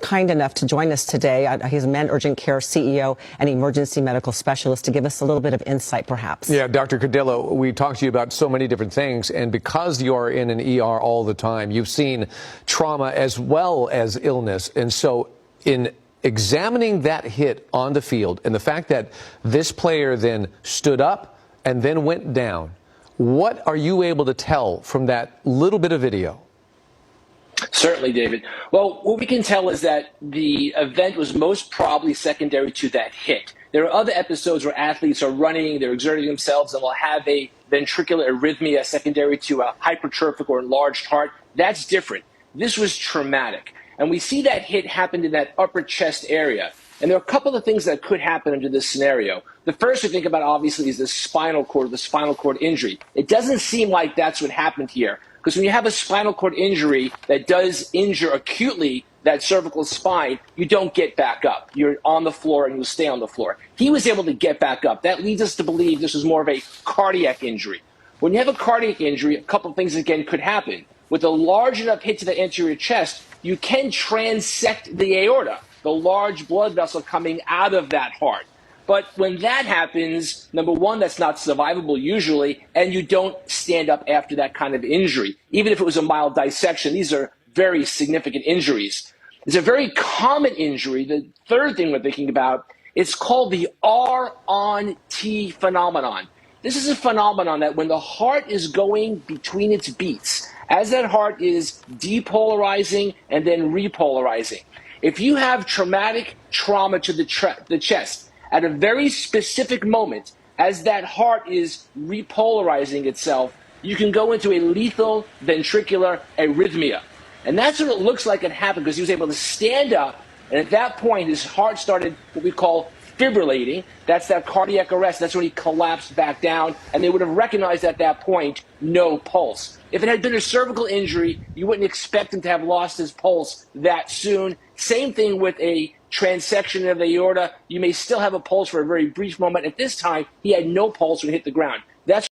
kind enough to join us today. He's a Man Urgent Care CEO and emergency medical specialist, to give us a little bit of insight, perhaps. Yeah, Dr. Cardillo, we talked to you about so many different things, and because you're in an ER all the time, you've seen trauma as well as illness. And so in examining that hit on the field and the fact that this player then stood up and then went down, what are you able to tell from that little bit of video? Certainly, David. Well, what we can tell is that the event was most probably secondary to that hit. There are other episodes where athletes are running, they're exerting themselves, and will have a ventricular arrhythmia secondary to a hypertrophic or enlarged heart. That's different. This was traumatic. And we see that hit happened in that upper chest area. And there are a couple of things that could happen under this scenario. The first we think about, obviously, is the spinal cord injury. It doesn't seem like that's what happened here. Because when you have a spinal cord injury that does injure acutely that cervical spine, you don't get back up. You're on the floor and you stay on the floor. He was able to get back up. That leads us to believe this was more of a cardiac injury. When you have a cardiac injury, a couple of things, again, could happen. With a large enough hit to the anterior chest, you can transect the aorta, the large blood vessel coming out of that heart. But when that happens, number one, that's not survivable usually, and you don't stand up after that kind of injury. Even if it was a mild dissection, these are very significant injuries. It's a very common injury. The third thing we're thinking about, it's called the R on T phenomenon. This is a phenomenon that when the heart is going between its beats, as that heart is depolarizing and then repolarizing, if you have traumatic trauma to the chest, at a very specific moment, as that heart is repolarizing itself, you can go into a lethal ventricular arrhythmia. And that's what it looks like it happened, because he was able to stand up, and at that point, his heart started what we call fibrillating. That's that cardiac arrest. That's when he collapsed back down, and they would have recognized at that point no pulse. If it had been a cervical injury, you wouldn't expect him to have lost his pulse that soon. Same thing with a transection of the aorta. You may still have a pulse for a very brief moment. At this time, he had no pulse when he hit the ground. That's